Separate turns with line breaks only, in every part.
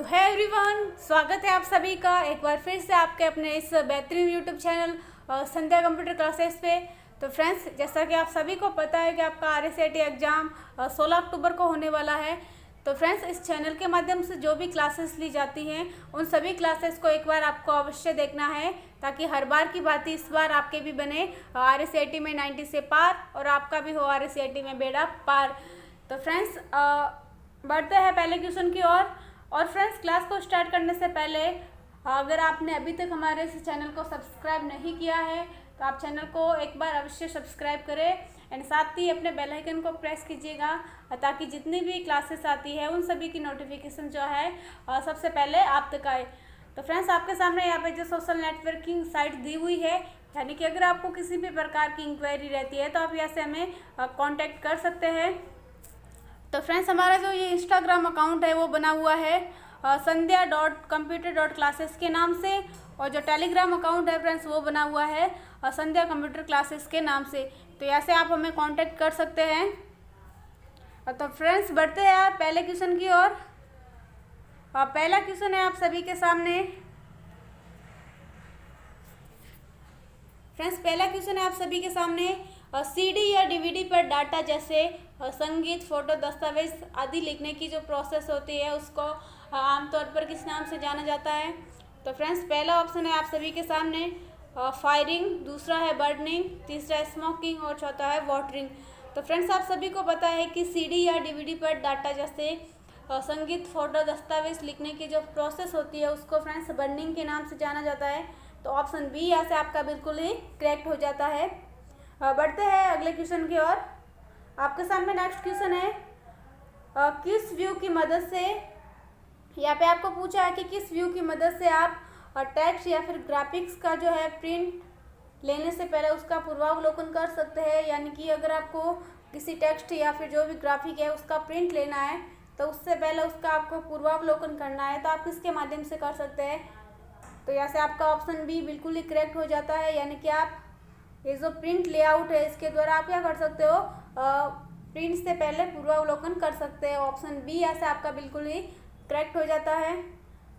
तो है एवरीवन, स्वागत है आप सभी का एक बार फिर से आपके अपने इस बेहतरीन यूट्यूब चैनल संध्या कंप्यूटर क्लासेस पे। तो फ्रेंड्स, जैसा कि आप सभी को पता है कि आपका RSAT एग्ज़ाम 16 अक्टूबर को होने वाला है। तो फ्रेंड्स, इस चैनल के माध्यम से जो भी क्लासेस ली जाती हैं उन सभी क्लासेस को एक बार आपको अवश्य देखना है, ताकि हर बार की बात इस बार आपके भी बने RSAT में 90 से पार और आपका भी हो RSAT में बेड़ा पार। तो फ्रेंड्स, बढ़ते हैं पहले क्वेश्चन की ओर। और फ्रेंड्स, क्लास को स्टार्ट करने से पहले अगर आपने अभी तक हमारे इस चैनल को सब्सक्राइब नहीं किया है तो आप चैनल को एक बार अवश्य सब्सक्राइब करें एंड साथ ही अपने बेल आइकन को प्रेस कीजिएगा, ताकि जितनी भी क्लासेस आती है उन सभी की नोटिफिकेशन जो है सबसे पहले आप तक आए। तो फ्रेंड्स, आपके सामने यहाँ पे जो सोशल नेटवर्किंग साइट दी हुई है, यानी कि अगर आपको किसी भी प्रकार की इंक्वायरी रहती है तो आप यहाँ से हमें कॉन्टैक्ट कर सकते हैं। तो फ्रेंड्स, हमारा जो ये इंस्टाग्राम अकाउंट है वो बना हुआ है संध्या.computer.classes के नाम से, और जो टेलीग्राम अकाउंट है फ्रेंड्स वो बना हुआ है संध्या कंप्यूटर क्लासेस के नाम से। तो ऐसे आप हमें कांटेक्ट कर सकते हैं। तो फ्रेंड्स, बढ़ते हैं पहले क्वेश्चन की ओर। पहला क्वेश्चन है आप सभी के सामने। फ्रेंड्स, पहला क्वेश्चन है आप सभी के सामने। CD या DVD पर डाटा जैसे संगीत, फोटो, दस्तावेज आदि लिखने की जो प्रोसेस होती है उसको आमतौर पर किस नाम से जाना जाता है? तो फ्रेंड्स, पहला ऑप्शन है आप सभी के सामने फायरिंग, दूसरा है बर्निंग, तीसरा है स्मोकिंग और चौथा है वाटरिंग। तो फ्रेंड्स, आप सभी को पता है कि CD या DVD पर डाटा जैसे संगीत, फोटो, दस्तावेज लिखने की जो प्रोसेस होती है उसको फ्रेंड्स बर्निंग के नाम से जाना जाता है। तो ऑप्शन बी यहाँ से आपका बिल्कुल ही करेक्ट हो जाता है। बढ़ते हैं अगले क्वेश्चन की ओर। आपके सामने नेक्स्ट क्वेश्चन है किस व्यू की मदद से, यहाँ पे आपको पूछा है कि किस व्यू की मदद से आप टेक्स्ट या फिर ग्राफिक्स का जो है प्रिंट लेने से पहले उसका पूर्वावलोकन कर सकते हैं। यानी कि अगर आपको किसी टेक्स्ट या फिर जो भी ग्राफिक है उसका प्रिंट लेना है तो उससे पहले उसका आपको पूर्वावलोकन करना है, तो आप किसके माध्यम से कर सकते हैं? तो यहाँ से आपका ऑप्शन बी बिल्कुल ही करेक्ट हो जाता है। यानी कि आप ये जो प्रिंट लेआउट है इसके द्वारा आप क्या कर सकते हो, प्रिंट से पहले पूर्वावलोकन कर सकते हैं। ऑप्शन बी यहाँ से आपका बिल्कुल ही करेक्ट हो जाता है।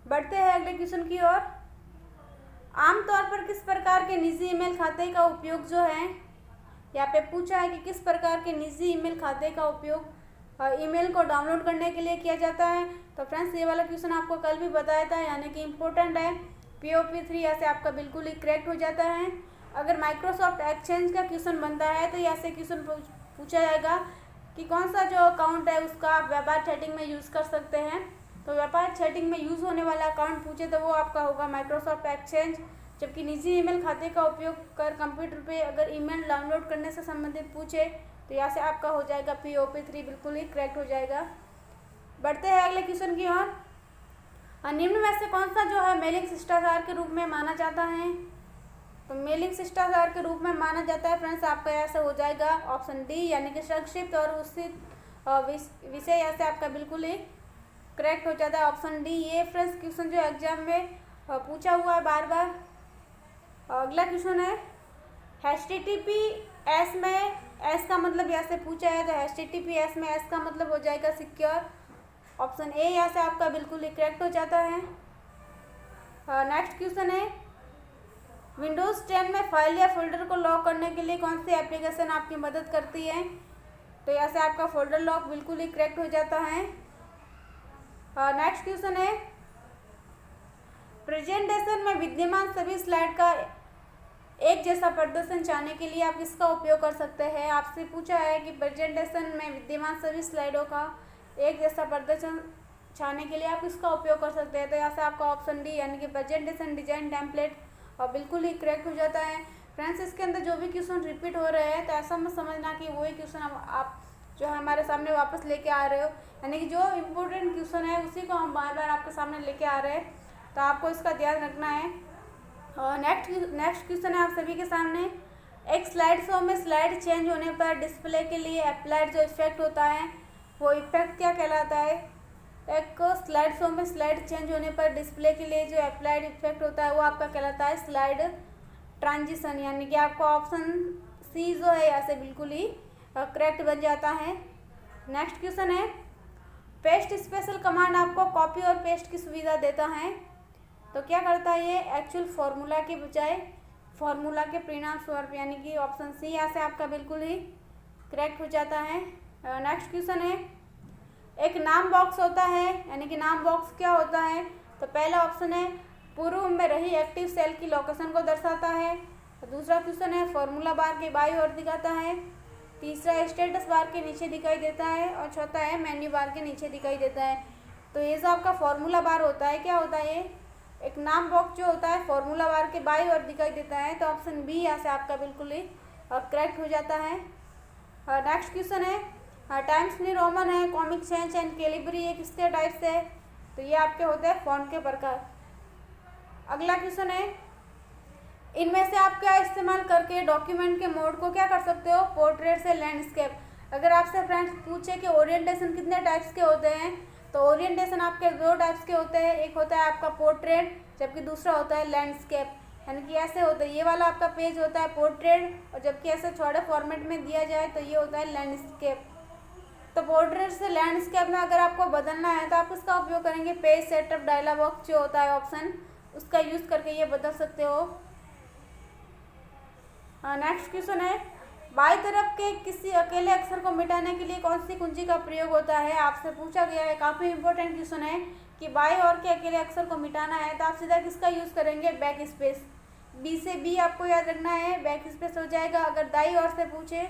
बढ़ते हैं अगले क्वेश्चन की ओर। आमतौर पर किस प्रकार के निजी ईमेल खाते का उपयोग जो है, यहाँ पे पूछा है कि किस प्रकार के निजी ईमेल खाते का उपयोग ईमेल को डाउनलोड करने के लिए किया जाता है? तो फ्रेंड्स, ये वाला क्वेश्चन आपको कल भी बताया था, यानी कि इम्पोर्टेंट है। POP3 यहाँ से आपका बिल्कुल ही करेक्ट हो जाता है। अगर माइक्रोसॉफ्ट एक्सचेंज का क्वेश्चन बनता है तो यहाँ से क्वेश्चन पूछा जाएगा कि कौन सा जो अकाउंट है उसका आप व्यापार चैटिंग में यूज़ कर सकते हैं। तो व्यापार चैटिंग में यूज़ होने वाला अकाउंट पूछे तो वो आपका होगा माइक्रोसॉफ्ट एक्सचेंज। जबकि निजी ईमेल खाते का उपयोग कर कंप्यूटर पे अगर ईमेल डाउनलोड करने से संबंधित पूछे तो यहाँ से आपका हो जाएगा POP3 बिल्कुल ही करेक्ट हो जाएगा। बढ़ते हैं अगले क्वेश्चन की ओर। निम्न में से कौन सा जो है मेलिंग शिष्टाचार के रूप में माना जाता है? तो मेलिंग शिष्टाचार के रूप में माना जाता है फ्रेंड्स, आपका ऐसा हो जाएगा ऑप्शन डी, यानी कि संक्षिप्त और उचित विषय। ऐसे आपका बिल्कुल ही करेक्ट हो जाता है ऑप्शन डी। ये फ्रेंड्स क्वेश्चन जो एग्जाम में पूछा हुआ है बार बार। अगला क्वेश्चन है HTTPS में एस का मतलब यहाँ से पूछा है, तो HTTPS में एस का मतलब हो जाएगा सिक्योर। ऑप्शन ए यहाँ से आपका बिल्कुल ही करेक्ट हो जाता है। नेक्स्ट क्वेश्चन है विंडोज़ 10 में फाइल या फोल्डर को लॉक करने के लिए कौन सी एप्लीकेशन आपकी मदद करती है? तो यहाँ से आपका फोल्डर लॉक बिल्कुल ही करेक्ट हो जाता है। नेक्स्ट क्वेश्चन है प्रेजेंटेशन में विद्यमान सभी स्लाइड का एक जैसा प्रदर्शन चाहने के लिए आप किसका उपयोग कर सकते हैं? आपसे पूछा है कि प्रेजेंटेशन में विद्यमान सभी स्लाइडों का एक जैसा प्रदर्शन चाहने के लिए आप किसका उपयोग कर सकते हैं? तो यहाँ से आपका ऑप्शन डी, यानी कि प्रेजेंटेशन डिजाइन टेम्पलेट और बिल्कुल ही करेक्ट हो जाता है। फ्रेंड्स, इसके अंदर जो भी क्वेश्चन रिपीट हो रहे हैं तो ऐसा मत समझना कि वही क्वेश्चन आप जो है हमारे सामने वापस लेके आ रहे हो, यानी कि जो इम्पोर्टेंट क्वेश्चन है उसी को हम बार बार आपके सामने लेके आ रहे हैं, तो आपको इसका ध्यान रखना है। और नेक्स्ट क्वेश्चन है आप सभी के सामने एक स्लाइड शो में स्लाइड चेंज होने पर डिस्प्ले के लिए अप्लाइड जो इफेक्ट होता है वो इफेक्ट क्या कहलाता है? एक स्लाइड शो में स्लाइड चेंज होने पर डिस्प्ले के लिए जो अप्लाइड इफेक्ट होता है वो आपका कहलाता है स्लाइड ट्रांजिशन। यानी कि आपका ऑप्शन सी जो है यहाँ से बिल्कुल ही करेक्ट बन जाता है। नेक्स्ट क्वेश्चन है पेस्ट स्पेशल कमांड आपको कॉपी और पेस्ट की सुविधा देता है। तो क्या करता है ये, एक्चुअल फॉर्मूला के बजाय फॉर्मूला के परिणाम स्वरूप, यानी कि ऑप्शन सी यहाँ से आपका बिल्कुल ही करेक्ट हो जाता है। नेक्स्ट क्वेश्चन है, एक नाम बॉक्स होता है, यानी कि नाम बॉक्स क्या होता है। तो पहला ऑप्शन है पूर्व में रही एक्टिव सेल की लोकेशन को दर्शाता है। दूसरा क्वेश्चन है फॉर्मूला बार के बाईं ओर दिखाता है। तीसरा स्टेटस बार के नीचे दिखाई देता है। और चौथा है मेन्यू बार के नीचे दिखाई देता है। तो ये जो आपका फॉर्मूला बार होता है, क्या होता है, एक नाम बॉक्स जो होता है फॉर्मूला बार के बाईं ओर दिखाई देता है। तो ऑप्शन बी यहाँ से आपका बिल्कुल ही करेक्ट हो जाता है। नेक्स्ट क्वेश्चन है, टाइम्स न्यू रोमन है, कॉमिक सेंस एंड कैलिब्री ये किसके टाइप से है। तो ये आपके होते हैं फॉन्ट के प्रकार। अगला क्वेश्चन है, इनमें से आप क्या इस्तेमाल करके डॉक्यूमेंट के मोड को क्या कर सकते हो, पोर्ट्रेट से लैंडस्केप। अगर आपसे फ्रेंड्स पूछे कि ओरिएंटेशन कितने टाइप्स के होते हैं, तो ओरिएंटेशन आपके दो टाइप्स के होते हैं। एक होता है आपका पोर्ट्रेट, जबकि दूसरा होता है लैंडस्केप। यानी कि ऐसे होता है, ये वाला आपका पेज होता है पोर्ट्रेट, और जबकि ऐसे छोटे फॉर्मेट में दिया जाए तो ये होता है लैंडस्केप। तो पोर्ट्रेट से लैंडस्केप में अगर आपको बदलना है तो आप इसका उपयोग करेंगे पेज सेटअप डायलॉग बॉक्स जो होता है ऑप्शन, उसका यूज़ करके ये बदल सकते हो। नेक्स्ट क्वेश्चन है, बाई तरफ के किसी अकेले अक्षर को मिटाने के लिए कौन सी कुंजी का प्रयोग होता है। आपसे पूछा गया है, काफ़ी इंपॉर्टेंट क्वेश्चन है कि बाई और के अकेले अक्षर को मिटाना है तो आप सीधा किसका यूज़ करेंगे, बैक स्पेस। बी से बी आपको याद रखना है, बैक स्पेस हो जाएगा। अगर दाई और से पूछे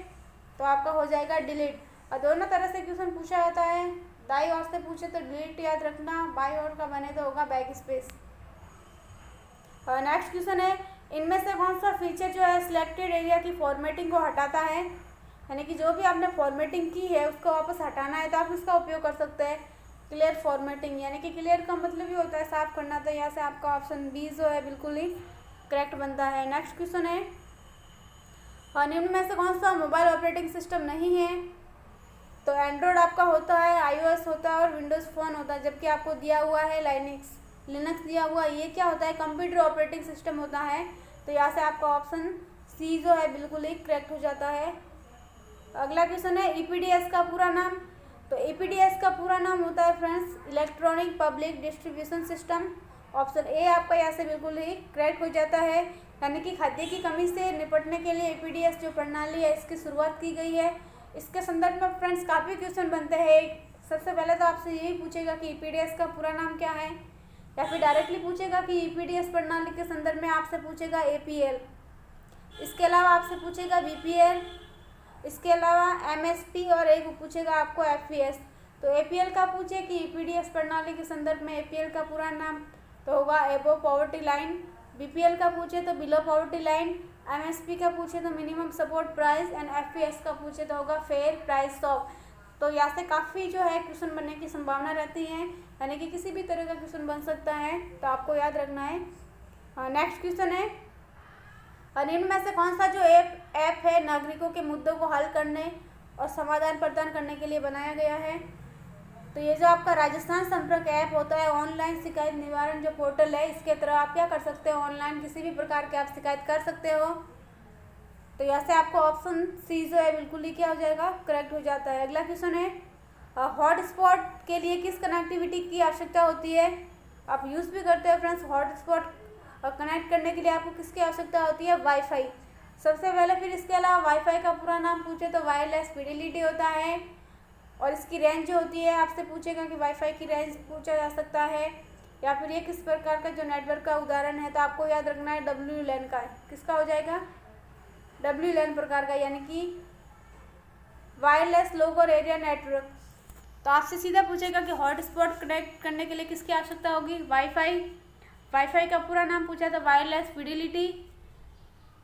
तो आपका हो जाएगा डिलीट। और दोनों तरह से क्वेश्चन पूछा जाता है, दाई और से पूछे तो डिलीट याद रखना, बाई और का बने तो होगा बैक स्पेस। नेक्स्ट क्वेश्चन है, इनमें से कौन सा फीचर जो है सिलेक्टेड एरिया की फॉर्मेटिंग को हटाता है। यानी कि जो भी आपने फॉर्मेटिंग की है उसको वापस हटाना है तो आप इसका उपयोग कर सकते हैं क्लियर फॉर्मेटिंग। यानी कि क्लियर का मतलब ही होता है साफ करना। तो यहाँ से आपका ऑप्शन बी जो है बिल्कुल ही करेक्ट बनता है। नेक्स्ट क्वेश्चन है, निम्न में से कौन सा मोबाइल ऑपरेटिंग सिस्टम नहीं है। तो एंड्रॉयड आपका होता है, iOS होता है और विंडोज़ फ़ोन होता है, जबकि आपको दिया हुआ है लिनक्स दिया हुआ है। ये क्या होता है, कंप्यूटर ऑपरेटिंग सिस्टम होता है। तो यहाँ से आपका ऑप्शन सी जो है बिल्कुल ही करेक्ट हो जाता है। अगला क्वेश्चन है, EPDS का पूरा नाम। तो EPDS का पूरा नाम होता है friends electronic public distribution system. Option A आपका यहाँ से बिल्कुल ही करेक्ट हो जाता है। यानी कि खाद्य की कमी से निपटने के लिए EPDS जो प्रणाली है इसकी शुरुआत की गई है। इसके संदर्भ में फ्रेंड्स काफ़ी क्वेश्चन बनते हैं। सबसे पहले तो आपसे यही पूछेगा कि EPDS का पूरा नाम क्या है, या फिर डायरेक्टली पूछेगा कि EPDS प्रणाली के संदर्भ में आपसे पूछेगा APL। इसके अलावा आपसे पूछेगा BPL, इसके अलावा MSP और एक पूछेगा आपको FPS। तो APL का पूछे कि EPDS प्रणाली के संदर्भ में APL का पूरा नाम तो होगा एबो पॉवर्टी लाइन। BPL का पूछे तो बिलो पॉवर्टी लाइन। MSP का पूछे तो minimum support price. And FPS का पूछे तो होगा फेयर प्राइस ऑफ। तो यहाँ से काफ़ी जो है क्वेश्चन बनने की संभावना रहती है, यानी कि किसी भी तरह का क्वेश्चन बन सकता है, तो आपको याद रखना है। नेक्स्ट क्वेश्चन है, निम्न में से कौन सा जो ऐप है नागरिकों के मुद्दों को हल करने और समाधान प्रदान करने के लिए बनाया गया है। तो ये जो आपका राजस्थान संपर्क ऐप होता है, ऑनलाइन शिकायत निवारण जो पोर्टल है, इसके तरह आप क्या कर सकते हो, ऑनलाइन किसी भी प्रकार के आप शिकायत कर सकते हो। तो यहाँ से आपको ऑप्शन सी जो है बिल्कुल ही क्या हो जाएगा, करेक्ट हो जाता है। अगला क्वेश्चन है, हॉटस्पॉट के लिए किस कनेक्टिविटी की आवश्यकता होती है। आप यूज़ भी करते हो फ्रेंड्स हॉटस्पॉट कनेक्ट करने के लिए आपको किसकी आवश्यकता होती है, वाईफाई सबसे पहले। फिर इसके अलावा वाईफाई का पूरा नाम पूछे तो वायरलेस फिडेलिटी होता है। और इसकी रेंज जो होती है आपसे पूछेगा कि वाईफाई की रेंज पूछा जा सकता है, या फिर ये किस प्रकार का जो नेटवर्क का उदाहरण है। तो आपको याद रखना है WLAN का, किसका हो जाएगा, WLAN प्रकार का, यानी कि वायरलेस लोकल एरिया नेटवर्क। तो आपसे सीधा पूछेगा कि हॉटस्पॉट कनेक्ट करने के लिए किसकी आवश्यकता होगी, वाईफाई। वाईफाई का पूरा नाम पूछा था वायरलेस फिडेलिटी,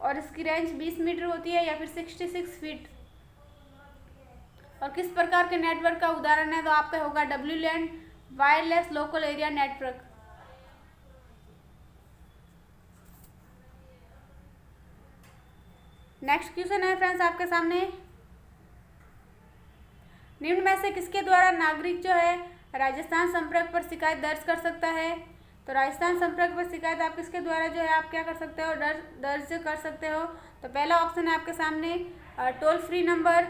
और इसकी रेंज 20 मीटर होती है या फिर 66 फीट। और किस प्रकार के नेटवर्क का उदाहरण है, तो आपका होगा WLAN wireless local area network. Next question है फ्रेंड्स आपके सामने, निम्न में से किसके द्वारा नागरिक जो है राजस्थान संपर्क पर शिकायत दर्ज कर सकता है। तो राजस्थान संपर्क पर शिकायत आप किसके द्वारा जो है आप क्या कर सकते हो, दर्ज कर सकते हो। तो पहला ऑप्शन है आपके सामने टोल फ्री नंबर,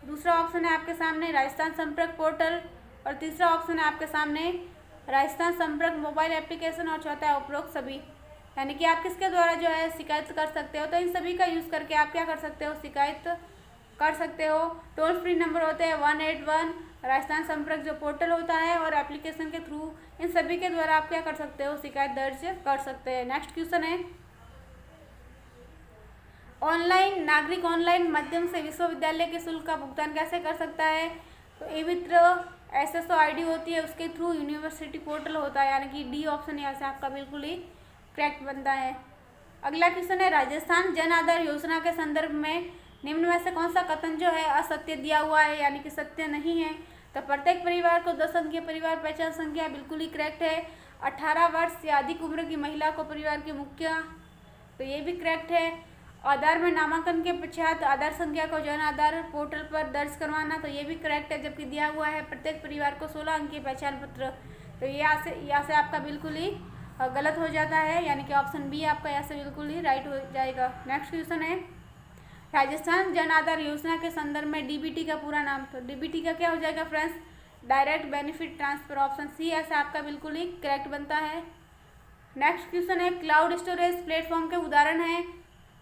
दूसरा ऑप्शन है आपके सामने राजस्थान संपर्क पोर्टल, और तीसरा ऑप्शन है आपके सामने राजस्थान संपर्क मोबाइल एप्लीकेशन और चौथा है उपरोक्त सभी। यानी कि आप किसके द्वारा जो है शिकायत कर सकते हो, तो इन सभी का यूज़ करके आप क्या कर सकते हो, शिकायत कर सकते हो। टोल फ्री नंबर होते हैं 181, राजस्थान संपर्क जो पोर्टल होता है और एप्लीकेशन के थ्रू, इन सभी के द्वारा आप क्या कर सकते हो, शिकायत दर्ज कर सकते हैं। नेक्स्ट क्वेश्चन है ऑनलाइन नागरिक ऑनलाइन माध्यम से विश्वविद्यालय के शुल्क का भुगतान कैसे कर सकता है, तो ई मित्र SSO ID होती है, उसके थ्रू यूनिवर्सिटी पोर्टल होता है, यानी कि डी ऑप्शन यहाँ से आपका बिल्कुल ही करेक्ट बनता है। अगला क्वेश्चन है राजस्थान जन आधार योजना के संदर्भ में निम्न में से कौन सा कथन जो है असत्य दिया हुआ है, यानी कि सत्य नहीं है, तो प्रत्येक परिवार को 10 अंकीय परिवार पहचान संख्या बिल्कुल ही करेक्ट है। 18 वर्ष या अधिक उम्र की महिला को परिवार की मुख्य, तो ये भी करेक्ट है। आधार में नामांकन के पश्चात आधार संख्या को जन आधार पोर्टल पर दर्ज करवाना, तो ये भी करेक्ट है, जबकि दिया हुआ है प्रत्येक परिवार को 16 अंकीय पहचान पत्र, तो ये यहाँ से आपका बिल्कुल ही गलत हो जाता है, यानी कि ऑप्शन बी आपका यहाँ से बिल्कुल ही राइट हो जाएगा। नेक्स्ट क्वेश्चन है राजस्थान जन आधार योजना के संदर्भ में DBT का पूरा नाम, तो DBT का क्या हो जाएगा friends, direct benefit transfer, option C ऐसे आपका बिल्कुल ही करेक्ट बनता है। नेक्स्ट क्वेश्चन है क्लाउड स्टोरेज प्लेटफॉर्म के उदाहरण है,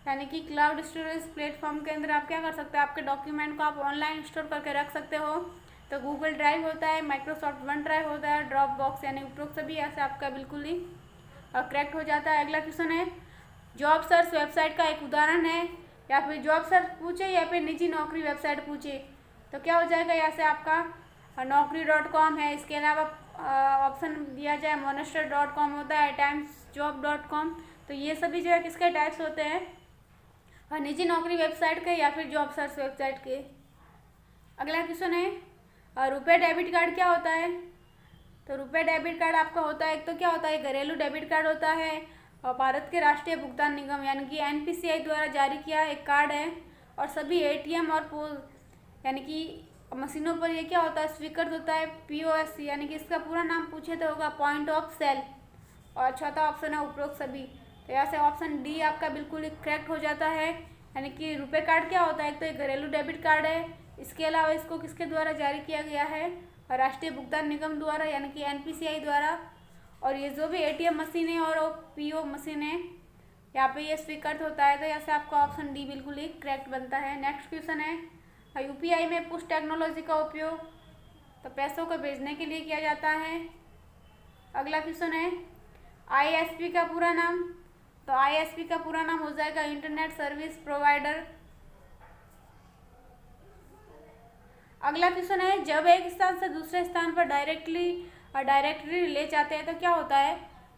यानी कि क्लाउड स्टोरेज प्लेटफॉर्म के अंदर आप क्या कर सकते हो, आपके डॉक्यूमेंट को आप ऑनलाइन स्टोर करके रख सकते हो, तो गूगल ड्राइव होता है, माइक्रोसॉफ्ट वन ड्राइव होता है, ड्रॉप बॉक्स, यानी उपरोक्त सभी ऐसे आपका बिल्कुल ही करेक्ट हो जाता है। अगला क्वेश्चन है जॉब सर्च वेबसाइट का एक उदाहरण है, या फिर जॉब सर्च पूछे या फिर निजी नौकरी वेबसाइट पूछे, तो क्या हो जाएगा, यहाँ से आपका naukri.com है। इसके अलावा ऑप्शन दिया जाए monster.com होता है, timesjob.com, तो ये सभी जो है किसके टाइप्स होते हैं, निजी नौकरी वेबसाइट के या फिर जॉब सर्च वेबसाइट के। अगला क्वेश्चन है रुपए डेबिट कार्ड क्या होता है, तो रुपए डेबिट कार्ड आपका होता है, एक तो क्या होता है घरेलू डेबिट कार्ड होता है, और भारत के राष्ट्रीय भुगतान निगम यानी कि NPCI द्वारा जारी किया एक कार्ड है, और सभी ATM और यानी कि मशीनों पर ये क्या होता है स्वीकृत होता है POS, यानी कि इसका पूरा नाम पूछे तो होगा पॉइंट ऑफ सेल, और चौथा ऑप्शन है उपरोक्त सभी, तो यहाँ से ऑप्शन डी आपका बिल्कुल करेक्ट हो जाता है। यानी कि रुपए कार्ड क्या होता है, एक तो एक घरेलू डेबिट कार्ड है, इसके अलावा इसको किसके द्वारा जारी किया गया है, राष्ट्रीय भुगतान निगम द्वारा यानी कि NPCI द्वारा, और ये जो भी ATM मशीन है और PO मशीन है यहाँ पे ये स्वीकृत होता है, तो यहाँ से आपका ऑप्शन डी बिल्कुल ही करेक्ट बनता है। नेक्स्ट क्वेश्चन है UPI में पुश टेक्नोलॉजी का उपयोग तो पैसों को भेजने के लिए किया जाता है। अगला क्वेश्चन है ISP का पूरा नाम, तो ISP का पूरा नाम हो जाएगा इंटरनेट सर्विस प्रोवाइडर। अगला क्वेश्चन है जब एक स्थान से दूसरे स्थान पर डायरेक्टरी ले जाते हैं तो क्या होता है,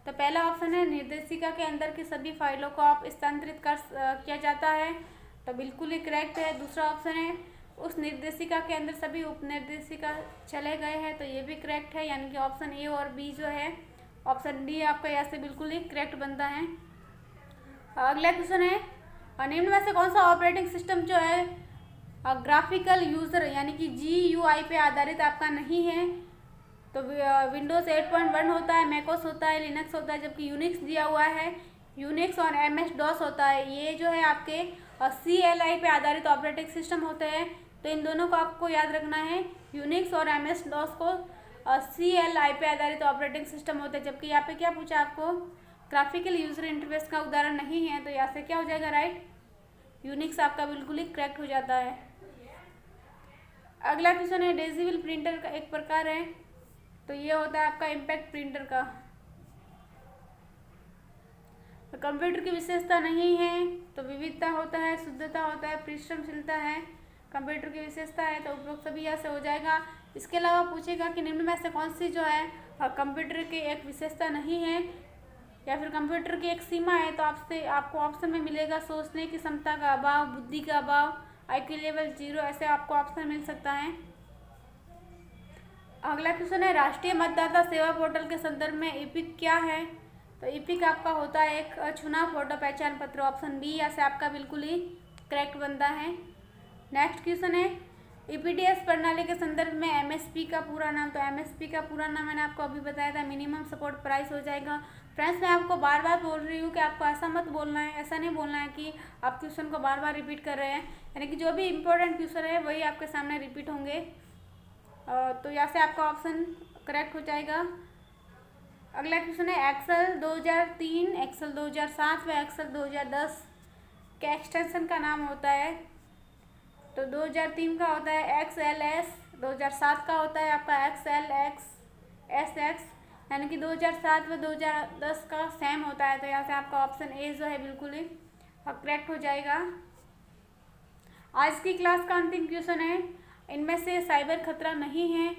तो पहला ऑप्शन है निर्देशिका के अंदर की सभी फाइलों को आप स्थानांतरित किया जाता है, तो बिल्कुल ही करेक्ट है। दूसरा ऑप्शन है उस निर्देशिका के अंदर सभी उपनिर्देशिका चले गए हैं, तो ये भी करेक्ट है, यानी कि ऑप्शन ए और बी जो है ऑप्शन डी आपका यहाँ से बिल्कुल ही करेक्ट बनता है। अगला क्वेश्चन है निम्न में से कौन सा ऑपरेटिंग सिस्टम जो है ग्राफिकल यूज़र यानी कि GUI पे आधारित आपका नहीं है, तो विंडोज़ 8.1 होता है, मैकोस होता है, लिनक्स होता है, जबकि यूनिक्स दिया हुआ है, यूनिक्स और MS-DOS होता है। ये जो है आपके CLI पे आधारित ऑपरेटिंग सिस्टम होते हैं, तो इन दोनों को आपको याद रखना है, यूनिक्स और MS-DOS को CLI पे आधारित ऑपरेटिंग सिस्टम होते हैं, जबकि यहाँ पे क्या पूछा आपको ग्राफिकल यूज़र इंटरफेस का उदाहरण नहीं है, तो यहाँ से क्या हो जाएगा राइट, यूनिक्स आपका बिल्कुल ही करेक्ट हो जाता है। अगला क्वेश्चन है डिजिटल प्रिंटर का एक प्रकार है, तो ये होता है आपका इम्पैक्ट प्रिंटर का। तो कंप्यूटर की विशेषता नहीं है, तो विविधता होता है, शुद्धता होता है, परिश्रमशीलता है, कंप्यूटर की विशेषता है, तो उपरोक्त सभी यहाँ से हो जाएगा। इसके अलावा पूछेगा कि निम्न में से कौन सी जो है कंप्यूटर की एक विशेषता नहीं है या फिर कंप्यूटर की एक सीमा है, तो आपको ऑप्शन में मिलेगा सोचने की क्षमता का अभाव, बुद्धि का अभाव, IQ लेवल 0, ऐसे आपको ऑप्शन मिल सकता है। अगला क्वेश्चन है राष्ट्रीय मतदाता सेवा पोर्टल के संदर्भ में EPIC क्या है, तो EPIC आपका होता है एक चुनाव फोटो पहचान पत्र, ऑप्शन बी यहाँ से आपका बिल्कुल ही करेक्ट बनता है। नेक्स्ट क्वेश्चन है EPDS प्रणाली के संदर्भ में MSP का पूरा नाम, तो MSP का पूरा नाम मैंने आपको अभी बताया था, मिनिमम सपोर्ट प्राइस हो जाएगा। फ्रेंड्स मैं आपको बार बार बोल रही हूँ कि आपको ऐसा मत बोलना है, ऐसा नहीं बोलना है कि आप क्वेश्चन को बार बार रिपीट कर रहे हैं, यानी कि जो भी इम्पोर्टेंट क्वेश्चन है वही आपके सामने रिपीट होंगे। तो यहाँ से आपका ऑप्शन करेक्ट हो जाएगा। अगला क्वेश्चन है एक्सेल 2003, एक्सेल 2007 व एक्सेल 2010 के एक्सटेंशन का नाम होता है। तो 2003 का होता है XLS, 2007 का होता है आपका XLXSX, यानी कि 2007 व 2010 का सेम होता है। तो यहाँ से आपका ऑप्शन ए जो है बिल्कुल ही करेक्ट हो जाएगा। आज की क्लास का अंतिम क्वेश्चन है, इनमें से साइबर खतरा नहीं है।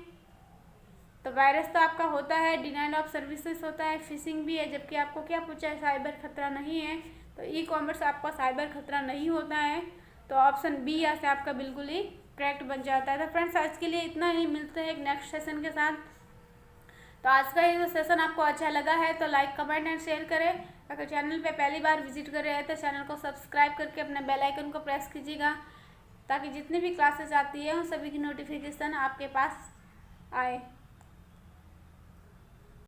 तो वायरस तो आपका होता है, डिनाइल ऑफ सर्विसेज होता है, फिशिंग भी है, जबकि आपको क्या पूछा है, साइबर खतरा नहीं है। तो ई कॉमर्स आपका साइबर खतरा नहीं होता है। तो ऑप्शन बी यहाँ से आपका बिल्कुल ही करेक्ट बन जाता है। तो फ्रेंड्स आज के लिए इतना ही, मिलते हैं एक नेक्स्ट सेशन के साथ। तो आज का ये जो सेशन आपको अच्छा लगा है तो लाइक, कमेंट एंड शेयर करें। अगर चैनल पे पहली बार विजिट कर रहे हैं तो चैनल को सब्सक्राइब करके अपने बेल आइकन को प्रेस कीजिएगा, ताकि जितनी भी क्लासेस आती है उन सभी की नोटिफिकेशन आपके पास आए।